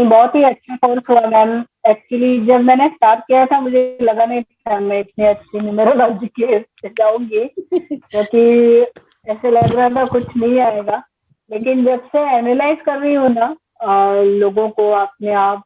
नहीं, बहुत ही अच्छा कोर्स हुआ मैम। एक्चुअली जब मैंने स्टार्ट किया था मुझे लगा नहीं था मैं इतनी अच्छी न्यूमरोलॉजी के जाऊंगी, क्योंकि ऐसे लग रहा था कुछ नहीं आएगा। लेकिन जब से एनालाइज कर रही हूँ ना, लोगों को, अपने आप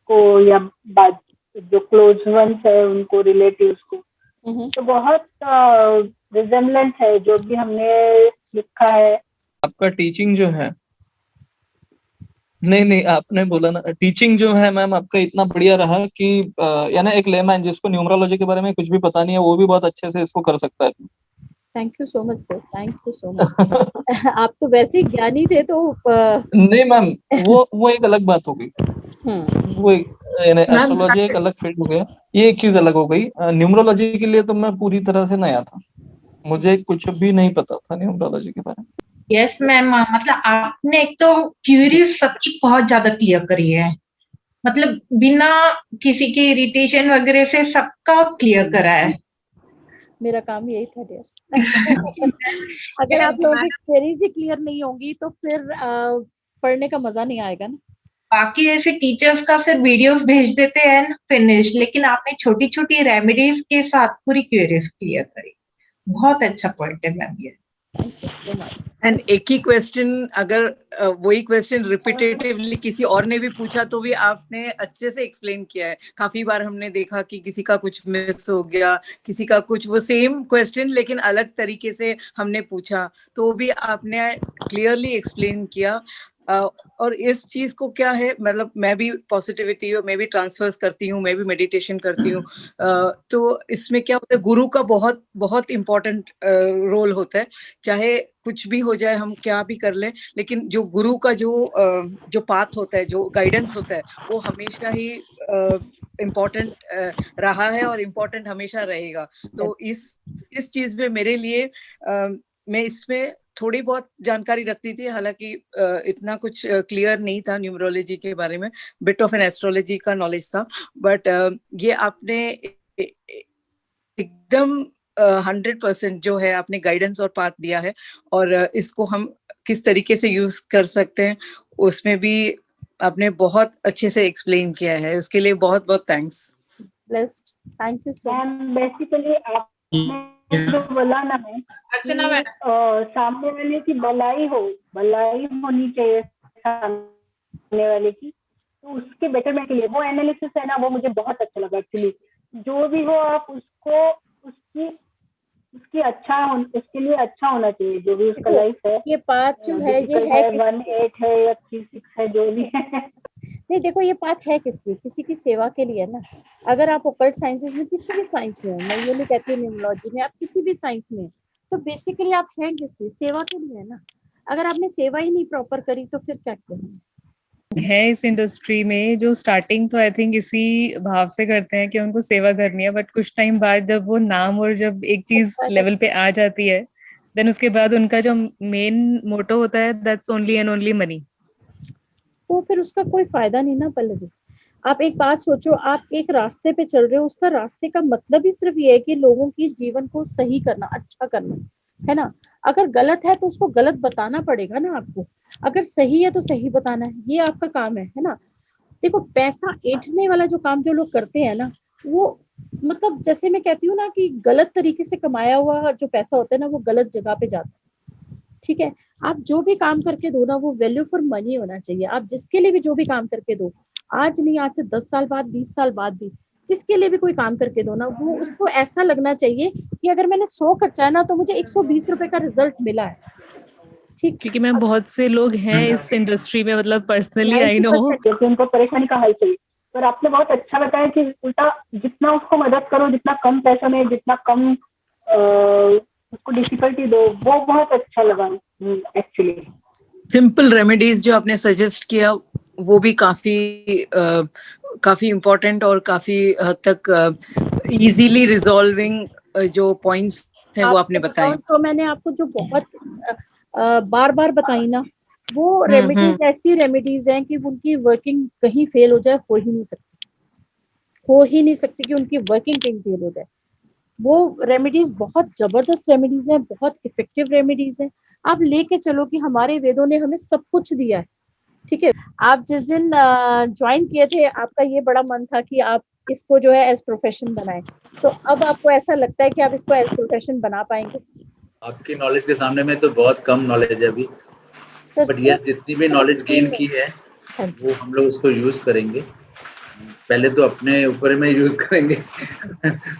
को, या बात जो क्लोज वंस है उनको, रिलेटिव्स को, तो बहुत रिजेम्बलेंस है जो भी हमने लिखा है। आपका टीचिंग जो है, नहीं नहीं, आपने बोला ना, टीचिंग जो है मैम आपका इतना बढ़िया रहा कि यानी एक लेमैन जिसको न्यूमरोलॉजी के बारे में कुछ भी पता नहीं है वो भी बहुत अच्छे से इसको कर सकता है। Thank you so much sir, thank you so much. आप तो वैसे ही ज्ञानी थे तो नहीं मैम, वो एक अलग बात हो गई। वो यानी एस्ट्रोलॉजी एक अलग फील्ड हो गया, ये एक चीज अलग हो गई। न्यूमरोलॉजी के लिए तो मैं पूरी तरह से नया था, मुझे कुछ भी नहीं पता था न्यूमरोलॉजी के बारे में। यस मैम, मतलब आपने एक तो क्यूरीज सबकी बहुत ज्यादा क्लियर करी है, मतलब बिना किसी के इरिटेशन वगैरह से सबका क्लियर करा है। मेरा काम यही था डियर। अगर आप लोगों की क्वेरीज ही क्लियर नहीं होंगी तो फिर पढ़ने का मजा नहीं आएगा ना। बाकी ऐसे टीचर्स का सिर्फ वीडियोस भेज देते हैं, फिनिश, लेकिन आपने छोटी छोटी रेमेडीज के साथ पूरी क्वेरीज क्लियर करी। बहुत अच्छा पॉइंट है मैम ये। एंड एक ही क्वेश्चन, अगर वही क्वेश्चन रिपीटेटिवली किसी और ने भी पूछा तो भी आपने अच्छे से एक्सप्लेन किया है। काफी बार हमने देखा कि किसी का कुछ मिस हो गया, किसी का कुछ, वो सेम क्वेश्चन लेकिन अलग तरीके से हमने पूछा तो भी आपने क्लियरली एक्सप्लेन किया। और इस चीज को क्या है, मतलब मैं भी पॉजिटिविटी, मैं भी ट्रांसफर्स करती हूँ, मैं भी मेडिटेशन करती हूँ, तो इसमें क्या होता है, गुरु का बहुत बहुत इम्पोर्टेंट रोल होता है। चाहे कुछ भी हो जाए, हम क्या भी कर लें, लेकिन जो गुरु का जो पाथ होता है, जो गाइडेंस होता है, वो हमेशा ही इम्पोर्टेंट रहा है और इम्पोर्टेंट हमेशा रहेगा। तो इस चीज में मेरे लिए मैं इसमें थोड़ी बहुत जानकारी रखती थी, हालांकि इतना कुछ क्लियर नहीं था न्यूमरोलॉजी के बारे में, बिट ऑफ एन एस्ट्रोलॉजी का नॉलेज था, बट ये आपने एकदम 100% जो है आपने गाइडेंस और पाथ दिया है, और इसको हम किस तरीके से यूज कर सकते हैं उसमें भी आपने बहुत अच्छे से एक्सप्लेन किया है। उसके लिए बहुत बहुत thanks. Blessed, thank you so much. Basically आपने जो बोला ना है कि सामने वाले की भलाई होनी चाहिए सामने वाले की, तो उसके बेटरमेंट के लिए वो एनालिसिस है ना, वो मुझे बहुत अच्छा लगा एक्चुअली। जो भी हो आप उसको उसकी उसके लिए अच्छा होना चाहिए, जो भी उसका लाइफ है। ये पाथ जो है, ये है 1-8 है या 3-6 है, जो भी है। नहीं देखो, ये पाथ है किस लिए, किसी की सेवा के लिए ना। अगर आप ओकल्ट साइंसेस में, किसी भी साइंस में, मैं ये नहीं कहती न्यूमरोलॉजी में, आप किसी भी साइंस में, तो बेसिकली आप हैं किस लिए, सेवा के लिए ना। अगर आपने सेवा ही नहीं प्रॉपर करी तो फिर क्या करेंगे। है इस इंडस्ट्री में जो स्टार्टिंग तो आई थिंक इसी भाव से करते हैं कि उनको सेवा करनी है, बट कुछ टाइम बाद जब वो नाम और जब एक चीज लेवल पे आ जाती है, देन उसके बाद उनका जो मेन मोटो होता है that's only and only money, तो फिर उसका कोई फायदा नहीं ना पल्लवी। आप एक बात सोचो, आप एक रास्ते पे चल रहे हो, उसका रास्ते का मतलब ही सिर्फ ये है कि लोगों की जीवन को सही करना, अच्छा करना, है ना। अगर गलत है तो उसको गलत बताना पड़ेगा ना आपको, अगर सही है तो सही बताना है, ये आपका काम है ना। देखो, पैसा ऐंठने वाला जो काम जो लोग करते हैं ना, वो मतलब जैसे मैं कहती हूँ ना कि गलत तरीके से कमाया हुआ जो पैसा होता है ना, वो गलत जगह पे जाता है। ठीक है, आप जो भी काम करके दो ना, वो वैल्यू फॉर मनी होना चाहिए। आप जिसके लिए भी जो भी काम करके दो, आज नहीं, आज से 10 साल बाद, 20 साल बाद भी किसके लिए भी कोई काम करके दो ना, वो उसको ऐसा लगना चाहिए कि अगर मैंने 100 खर्चा है ना तो मुझे 120 रुपए का रिजल्ट मिला है। ठीक, क्योंकि मैम बहुत से लोग हैं इस इंडस्ट्री में, मतलब पर्सनली आई नो, उनको परेशानी का हल चाहिए। पर आपने बहुत अच्छा बताया कि उल्टा जितना उसको मदद करो, जितना कम पैसों में, जितना कम उसको डिफिकल्टी दो, वो बहुत अच्छा लगा एक्चुअली। सिंपल रेमेडीज जो आपने सजेस्ट किया वो भी काफी इम्पोर्टेंट और काफी हद तक इजीली रिजॉल्विंग जो पॉइंट्स हैं वो आपने बताए। तो मैंने आपको जो बहुत बार बार बताई ना, वो रेमेडीज ऐसी रेमेडीज हैं कि उनकी वर्किंग कहीं फेल हो जाए, हो ही नहीं सकती कि उनकी वर्किंग कहीं फेल हो जाए। वो रेमेडीज बहुत जबरदस्त रेमेडीज हैं, बहुत इफेक्टिव रेमेडीज हैं। आप लेके चलो कि हमारे वेदों ने हमें सब कुछ दिया है, ठीक है, आप जिस दिन ज्वाइन किए थे आपका ये बड़ा मन था कि आप इसको जो है एज प्रोफेशन बनाएं, तो अब आपको ऐसा लगता है कि आप इसको एज प्रोफेशन बना पाएंगे? आपकी नॉलेज के सामने में तो बहुत कम नॉलेज है अभी, बट यस जितनी भी नॉलेज गेन की है वो हम लोग उसको यूज करेंगे। पहले तो अपने ऊपर में यूज करेंगे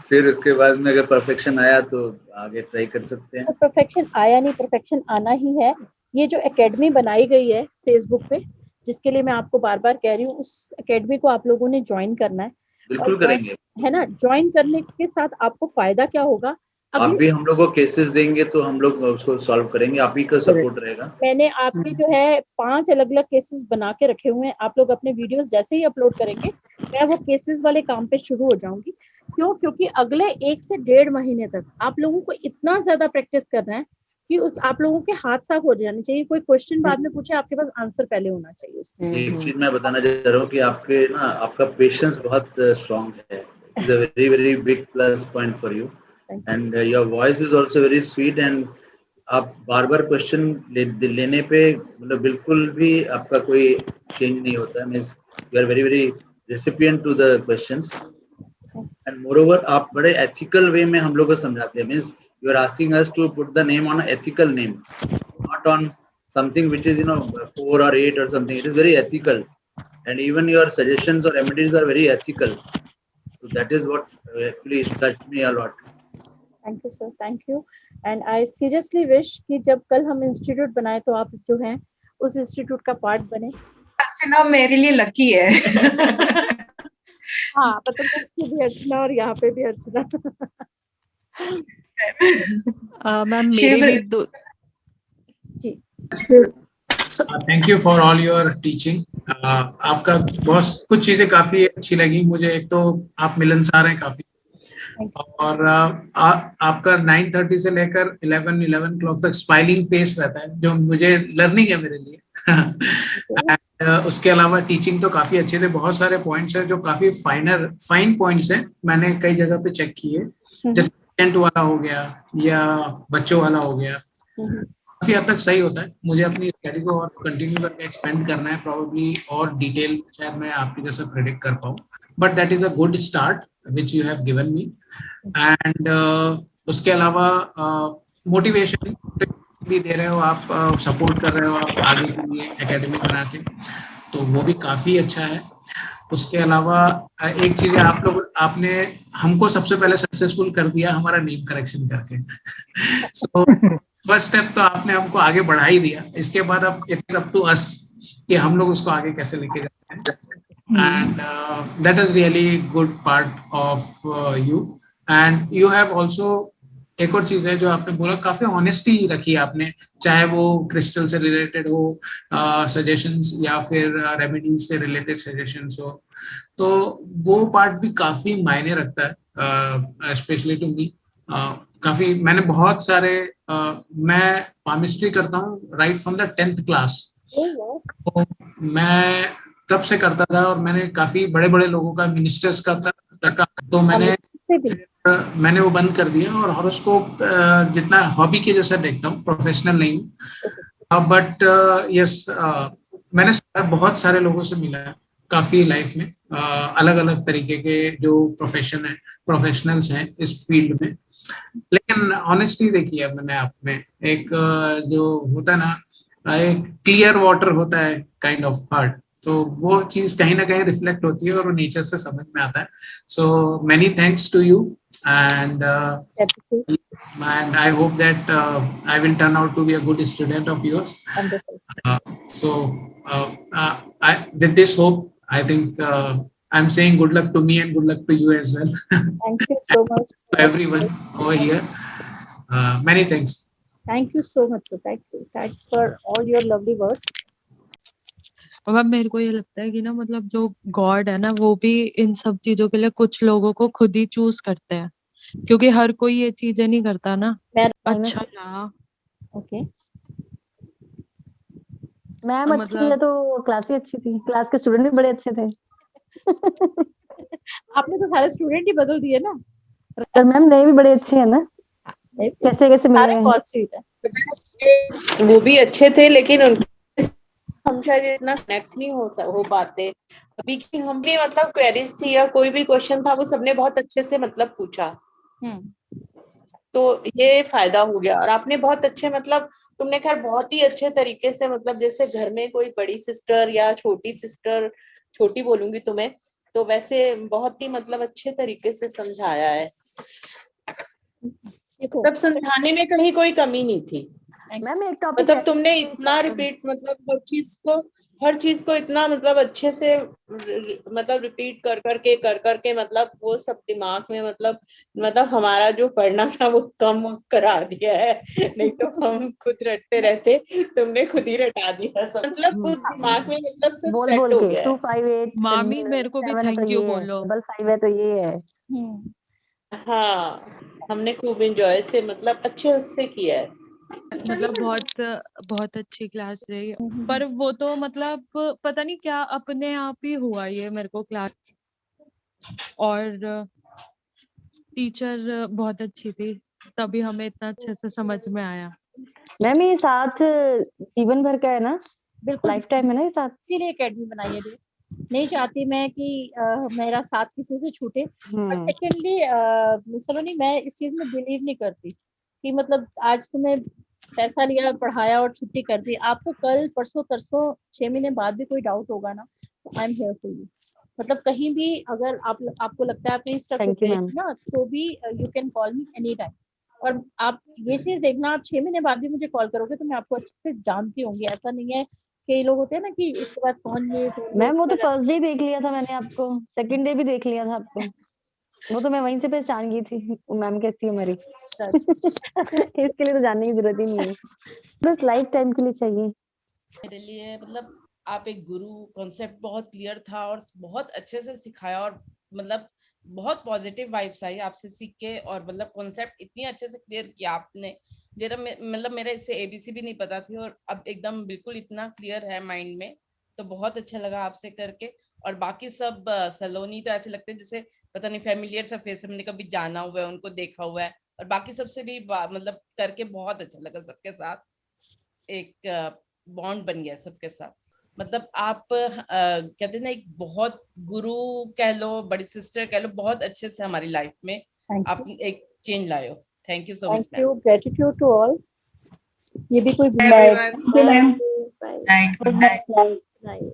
फिर उसके बाद में अगर परफेक्शन आया तो आगे ट्राई कर सकते हैं। परफेक्शन आया नहीं, परफेक्शन आना ही है। ये जो एकेडमी बनाई गई है फेसबुक पे, जिसके लिए मैं आपको बार बार कह रही हूँ, उस एकेडमी को आप लोगों ने ज्वाइन करना है। बिल्कुल करेंगे, है ना। ज्वाइन करने के साथ आपको फायदा क्या होगा? आप भी हम लोग को केसेस देंगे तो हम लोग उसको सॉल्व करेंगे, आप ही का सपोर्ट रहेगा। मैंने आपके जो है 5 अलग अलग केसेस बना के रखे हुए हैं। आप लोग अपने वीडियोस जैसे ही अपलोड करेंगे मैं वो केसेस वाले काम पे शुरू हो जाऊंगी। क्यों? क्योंकि अगले 1 से 1.5 महीने तक आप लोगों को इतना ज्यादा प्रैक्टिस करना है कि आप लोगों के हाथ साफ हो जाने चाहिए। कोई क्वेश्चन बाद में पूछे, आपके पास आंसर पहले होना चाहिए उसका। एक चीज मैं बताना चाह रहा हूँ कि आपके ना आपका पेशेंस बहुत स्ट्रांग है, it's a very very big plus point for you and your voice is also very sweet and आप बार बार क्वेश्चन लेने पे मतलब बिल्कुल भी आपका कोई चेंज नहीं होता है, means you are very very recipient to the questions and moreover आप बड़े एथिकल वे में हम लोग को समझाते हैं, means you are asking us to put the name on a ethical name, not on something which is 4 or 8 or something. It is very ethical and even your suggestions or remedies are very ethical, so that is what actually touched me a lot. Thank you sir, thank you. And I seriously wish कि जब कल हम institute बनाए तो आप जो हैं उस इंस्टीट्यूट का पार्ट बने। अर्चना मेरे लिए लकी है। हाँ, मतलब भी अर्चना और यहाँ पे भी अर्चना। मैम मेरे भी दो जी। Thank you for all your teaching. आपका बहुत कुछ चीजें काफी अच्छी लगी मुझे। एक तो आप मिलनसार हैं काफी, और आपका 9:30 से लेकर 11 o'clock तक स्माइलिंग फेस रहता है, जो मुझे लर्निंग है मेरे लिए। And, उसके अलावा टीचिंग तो काफी अच्छे थे। बहुत सारे पॉइंट्स हैं जो काफी फाइन पॉइंट्स हैं, मैंने कई जगह पे चेक किए, जैसे टेंट वाला हो गया या बच्चों वाला हो गया, काफी हद तक सही होता है। मुझे अपनी स्टडी को और कंटिन्यू करके एक्सपेंड करना है, प्रोबेबली और डिटेल शायद मैं आपकी जैसा प्रेडिक्ट कर पाऊँ, but that is a good start which you have given me. And उसके अलावा मोटिवेशन भी दे रहे हो आप, सपोर्ट कर रहे हो आप आगे के लिए एकेडमी बना के, तो वो भी काफी अच्छा है। उसके अलावा एक चीज है, आपने हमको सबसे पहले सक्सेसफुल कर दिया हमारा नेम करेक्शन करके। सो फर्स्ट स्टेप तो आपने हमको आगे बढ़ा ही दिया, इसके बाद अब इट्स अप टू अस कि हम लोग उसको आगे कैसे लेके जाते हैं। And that is really good part of you. And you have also, एक और चीज है जो आपने बोला, काफी ऑनेस्टी रखी आपने, चाहे वो क्रिस्टल से रिलेटेड हो सजेशंस या फिर रेमेडीज से रिलेटेड सजेशंस हो, तो वो पार्ट भी काफी मायने रखता है, स्पेशली टू मी। काफी मैंने बहुत सारे मैं पामिस्ट्री करता हूँ right from the 10th class, तो मैं तब से करता था और मैंने काफी बड़े बड़े लोगों का, मिनिस्टर्स का तक, तो मैंने वो बंद कर दिया और हॉरोस्कोप जितना हॉबी के जैसा देखता हूँ, प्रोफेशनल नहीं हूँ। बट यस, मैंने बहुत सारे लोगों से मिला है काफी लाइफ में, अलग अलग तरीके के जो प्रोफेशनल्स हैं इस फील्ड में, लेकिन ऑनेस्टी देखी है मैंने आप में। एक जो होता है ना, एक क्लियर वाटर होता है काइंड ऑफ हार्ट, तो वो चीज कहीं ना कहीं रिफ्लेक्ट होती है और नेचर से समझ में आता है। So many thanks to you and I hope that I will turn out to be a good student of yours. With this hope, I think I'm saying good luck to me and good luck to you as well. Thank you so much to everyone over here. Many thanks. Thank you so much, sir. Thanks for all your lovely words. और ma'am मेरे को ये लगता है कि ना, मतलब जो गॉड है ना, वो भी इन सब चीजों के लिए कुछ लोगों को खुद ही चूज करते हैं, क्योंकि हर कोई ये चीजें नहीं करता ना। अच्छा रहा। ओके मैम, अच्छी है तो क्लास ही अच्छी थी, क्लास के स्टूडेंट भी बड़े अच्छे थे। आपने तो सारे स्टूडेंट ही बदल दिए ना। पर मैम नए भी बड़े अच्छे हैं ना, कैसे कैसे मिले हैं। बहुत स्वीट है। वो भी अच्छे थे, लेकिन उनके हम शायद इतना कनेक्ट नहीं हो पाते अभी की। हम भी मतलब क्वेरीज थी या कोई भी क्वेश्चन था वो सबने बहुत अच्छे से मतलब पूछा, तो ये फायदा हो गया। और आपने बहुत अच्छे मतलब तुमने खैर बहुत ही अच्छे तरीके से मतलब जैसे घर में कोई बड़ी सिस्टर या छोटी सिस्टर, छोटी बोलूंगी तुम्हें, तो वैसे बहुत ही मतलब अच्छे तरीके से समझाया है। तब समझाने में कहीं कोई कमी नहीं थी मैम एक टॉपिक मतलब तुमने इतना रिपीट मतलब हर चीज को इतना मतलब अच्छे से मतलब रिपीट कर करके मतलब वो सब दिमाग में मतलब हमारा जो पढ़ना था वो कम करा दिया है। नहीं तो हम खुद रटते रहते, तुमने खुद ही रटा दिया सब, मतलब खुद दिमाग में मतलब सब बोल सेट बोल हो के गया 258 मामी मेरे को भी 7 है तो थैंक यू ये है, बोलो। 5 है तो ये है। हाँ, हमने खूब एंजॉय से मतलब अच्छे उससे किया है। मतलब बहुत बहुत अच्छी क्लास रही, पर वो तो मतलब पता नहीं क्या अपने आप ही हुआ ये मेरे को क्लास। और टीचर बहुत अच्छी थी, तभी हमें इतना अच्छे से समझ में आया। मैम ये साथ जीवन भर का है ना, बिल्कुल लाइफ टाइम है ना ये साथ, इसीलिए एकेडमी बनाई है। नहीं चाहती मैं कि मेरा साथ किसी से छूटे। और सेकेंडली सलोनी, मैं इस चीज में बिलीव नहीं करती कि मतलब आज तुम्हें पैसा लिया, पढ़ाया और छुट्टी कर दी, आपको कल परसों तरसों 6 महीने बाद भी कोई डाउट होगा ना, तो I am here for you. मतलब कहीं भी अगर आपको लगता है आपने स्टक हो थैंक यू गए मैम। ना, तो भी you can call me any time. और आप ये चीज देखना, आप 6 महीने बाद भी मुझे कॉल करोगे तो मैं आपको अच्छे से जानती होंगी। ऐसा नहीं है, कई लोग होते हैं ना कि इसके बाद कौन ये मैम वो तो फर्स्ट डे देख लिया था मैंने आपको, सेकंड डे भी देख लिया था आपको, वो तो मैं वहीं से पहचान गई थी मैम कैसी है हमारी। इसके लिए तो जानने की जरूरत ही नहीं है, बस लाइफ टाइम के लिए चाहिए। मेरे लिए मतलब आप एक गुरु, कॉन्सेप्ट बहुत क्लियर था और बहुत अच्छे से सिखाया, और मतलब बहुत पॉजिटिव वाइब्स आई आपसे सीख के, और मतलब कॉन्सेप्ट इतनी अच्छे से क्लियर किया आपने, जरा मतलब मेरा इससे एबीसी भी नहीं पता थी और अब एकदम बिल्कुल इतना क्लियर है माइंड में, तो बहुत अच्छा लगा आपसे करके। और बाकी सब सलोनी तो ऐसे लगते हैं जैसे पता नहीं फैमिलियर सा फेस, हमने कभी जाना हुआ है, उनको देखा हुआ है, और बाकी सबसे भी मतलब करके बहुत अच्छा लगा। सबके साथ एक बॉन्ड बन गया सबके साथ। मतलब आप कहते हैं ना, एक बहुत गुरु कह लो, बड़ी सिस्टर कह लो, बहुत अच्छे से हमारी लाइफ में आप एक चेंज लाए हो। Thank you so much thank you, gratitude to all. ये भी कोई Everyone. Bye. Night. Good night. Bye.